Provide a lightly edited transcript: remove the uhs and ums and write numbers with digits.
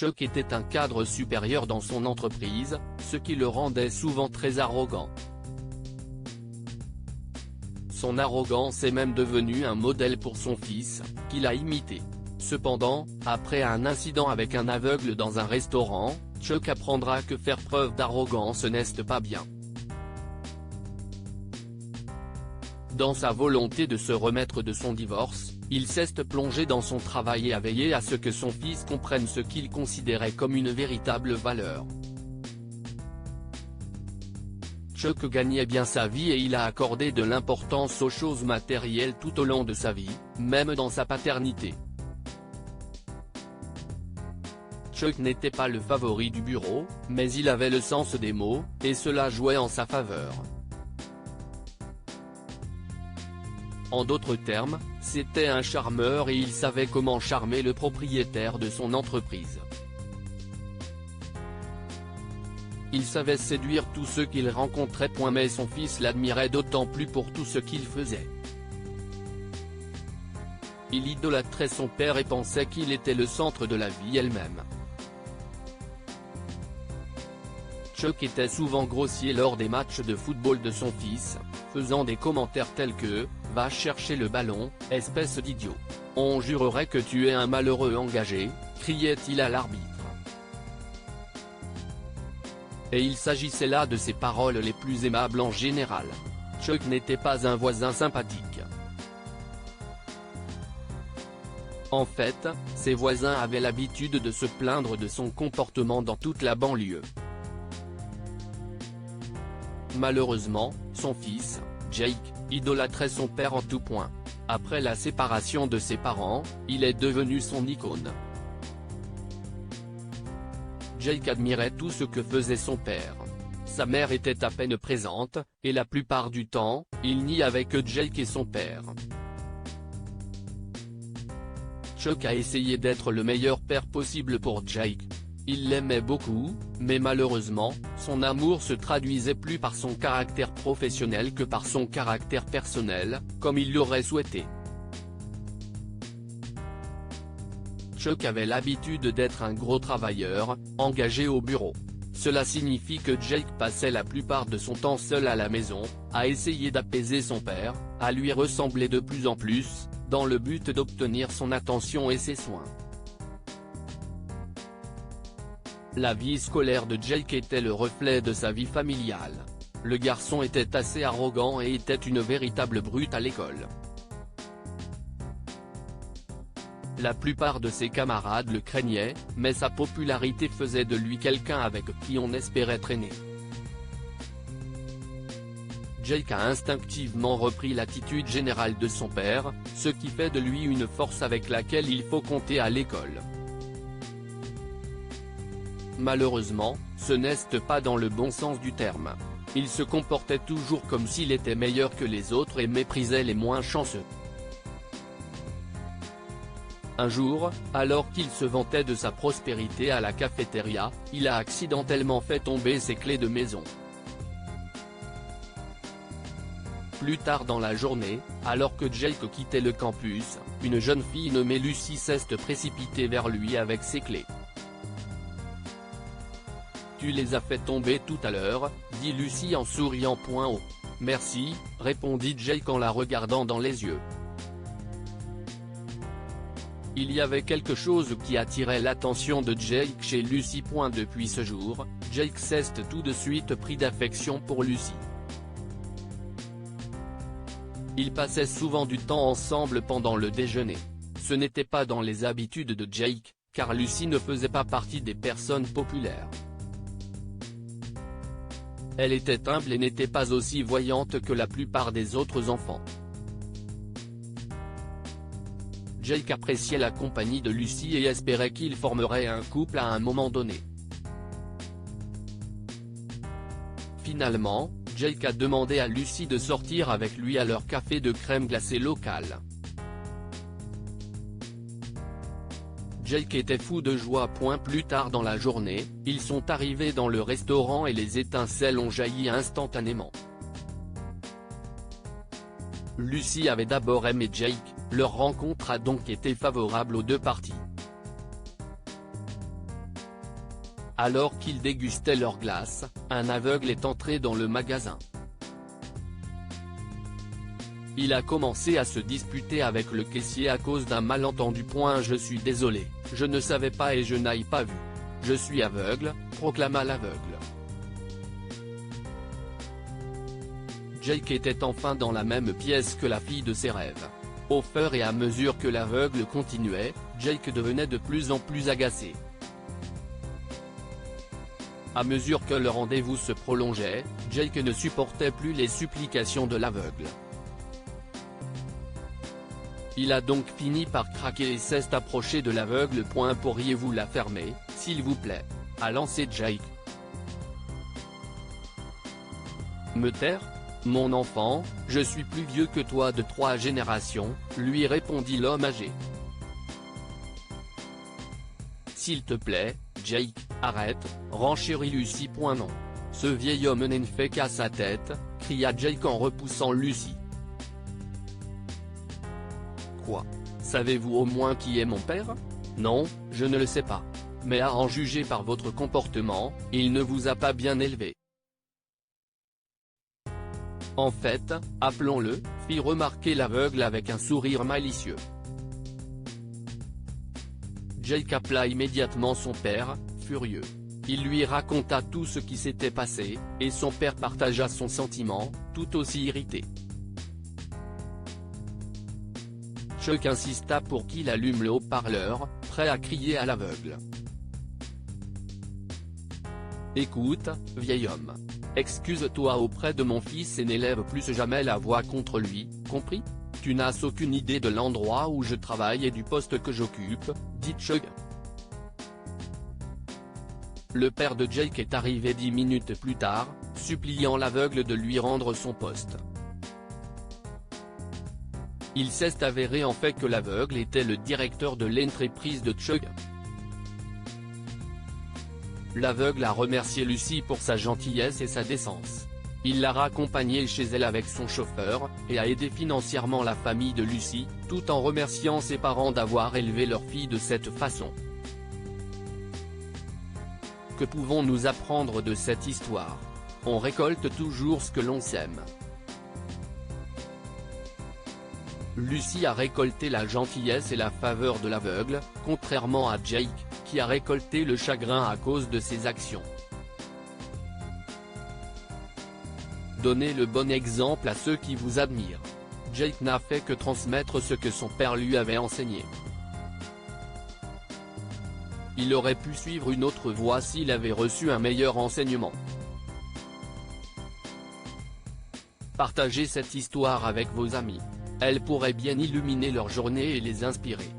Chuck était un cadre supérieur dans son entreprise, ce qui le rendait souvent très arrogant. Son arrogance est même devenue un modèle pour son fils, qu'il a imité. Cependant, après un incident avec un aveugle dans un restaurant, Chuck apprendra que faire preuve d'arrogance n'est pas bien. Dans sa volonté de se remettre de son divorce, il s'est plongé dans son travail et a veillé à ce que son fils comprenne ce qu'il considérait comme une véritable valeur. Chuck gagnait bien sa vie et il a accordé de l'importance aux choses matérielles tout au long de sa vie, même dans sa paternité. Chuck n'était pas le favori du bureau, mais il avait le sens des mots, et cela jouait en sa faveur. En d'autres termes, c'était un charmeur et il savait comment charmer le propriétaire de son entreprise. Il savait séduire tous ceux qu'il rencontrait. Mais son fils l'admirait d'autant plus pour tout ce qu'il faisait. Il idolâtrait son père et pensait qu'il était le centre de la vie elle-même. Chuck était souvent grossier lors des matchs de football de son fils, faisant des commentaires tels que « Va chercher le ballon, espèce d'idiot. On jurerait que tu es un malheureux engagé », criait-il à l'arbitre. Et il s'agissait là de ses paroles les plus aimables en général. Chuck n'était pas un voisin sympathique. En fait, ses voisins avaient l'habitude de se plaindre de son comportement dans toute la banlieue. Malheureusement, son fils, Jake, idolâtrait son père en tout point. Après la séparation de ses parents, il est devenu son icône. Jake admirait tout ce que faisait son père. Sa mère était à peine présente, et la plupart du temps, il n'y avait que Jake et son père. Chuck a essayé d'être le meilleur père possible pour Jake. Il l'aimait beaucoup, mais malheureusement, son amour se traduisait plus par son caractère professionnel que par son caractère personnel, comme il l'aurait souhaité. Chuck avait l'habitude d'être un gros travailleur, engagé au bureau. Cela signifie que Jake passait la plupart de son temps seul à la maison, à essayer d'apaiser son père, à lui ressembler de plus en plus, dans le but d'obtenir son attention et ses soins. La vie scolaire de Jake était le reflet de sa vie familiale. Le garçon était assez arrogant et était une véritable brute à l'école. La plupart de ses camarades le craignaient, mais sa popularité faisait de lui quelqu'un avec qui on espérait traîner. Jake a instinctivement repris l'attitude générale de son père, ce qui fait de lui une force avec laquelle il faut compter à l'école. Malheureusement, ce n'est pas dans le bon sens du terme. Il se comportait toujours comme s'il était meilleur que les autres et méprisait les moins chanceux. Un jour, alors qu'il se vantait de sa prospérité à la cafétéria, il a accidentellement fait tomber ses clés de maison. Plus tard dans la journée, alors que Jake quittait le campus, une jeune fille nommée Lucy s'est précipitée vers lui avec ses clés. « Tu les as fait tomber tout à l'heure », dit Lucy en souriant. Oh. « Merci », répondit Jake en la regardant dans les yeux. Il y avait quelque chose qui attirait l'attention de Jake chez Lucy. Depuis ce jour, Jake s'est tout de suite pris d'affection pour Lucy. Ils passaient souvent du temps ensemble pendant le déjeuner. Ce n'était pas dans les habitudes de Jake, car Lucy ne faisait pas partie des personnes populaires. Elle était humble et n'était pas aussi voyante que la plupart des autres enfants. Jake appréciait la compagnie de Lucy et espérait qu'ils formeraient un couple à un moment donné. Finalement, Jake a demandé à Lucy de sortir avec lui à leur café de crème glacée local. Jake était fou de joie. Plus tard dans la journée, ils sont arrivés dans le restaurant et les étincelles ont jailli instantanément. Lucy avait d'abord aimé Jake, leur rencontre a donc été favorable aux deux parties. Alors qu'ils dégustaient leur glace, un aveugle est entré dans le magasin. Il a commencé à se disputer avec le caissier à cause d'un malentendu. Je suis désolé, je ne savais pas et je n'ai pas vu. Je suis aveugle, proclama l'aveugle. Jake était enfin dans la même pièce que la fille de ses rêves. Au fur et à mesure que l'aveugle continuait, Jake devenait de plus en plus agacé. À mesure que le rendez-vous se prolongeait, Jake ne supportait plus les supplications de l'aveugle. Il a donc fini par craquer et s'est approché de l'aveugle. Pourriez-vous la fermer, s'il vous plaît, a lancé Jake. Me taire ? Mon enfant, je suis plus vieux que toi de 3 générations, lui répondit l'homme âgé. S'il te plaît, Jake, arrête, renchérit Lucy. Non. Ce vieil homme ne fait qu'à sa tête, cria Jake en repoussant Lucy. Quoi ? Savez-vous au moins qui est mon père ? Non, je ne le sais pas. Mais à en juger par votre comportement, il ne vous a pas bien élevé. En fait, appelons-le, fit remarquer l'aveugle avec un sourire malicieux. Jake appela immédiatement son père, furieux. Il lui raconta tout ce qui s'était passé, et son père partagea son sentiment, tout aussi irrité. Chuck insista pour qu'il allume le haut-parleur, prêt à crier à l'aveugle. Écoute, vieil homme. Excuse-toi auprès de mon fils et n'élève plus jamais la voix contre lui, compris ? Tu n'as aucune idée de l'endroit où je travaille et du poste que j'occupe, dit Chuck. Le père de Jake est arrivé 10 minutes plus tard, suppliant l'aveugle de lui rendre son poste. Il s'est avéré en fait que l'aveugle était le directeur de l'entreprise de Chuck. L'aveugle a remercié Lucy pour sa gentillesse et sa décence. Il l'a raccompagnée chez elle avec son chauffeur, et a aidé financièrement la famille de Lucy, tout en remerciant ses parents d'avoir élevé leur fille de cette façon. Que pouvons-nous apprendre de cette histoire ? On récolte toujours ce que l'on sème. Lucy a récolté la gentillesse et la faveur de l'aveugle, contrairement à Jake, qui a récolté le chagrin à cause de ses actions. Donnez le bon exemple à ceux qui vous admirent. Jake n'a fait que transmettre ce que son père lui avait enseigné. Il aurait pu suivre une autre voie s'il avait reçu un meilleur enseignement. Partagez cette histoire avec vos amis. Elle pourrait bien illuminer leur journée et les inspirer.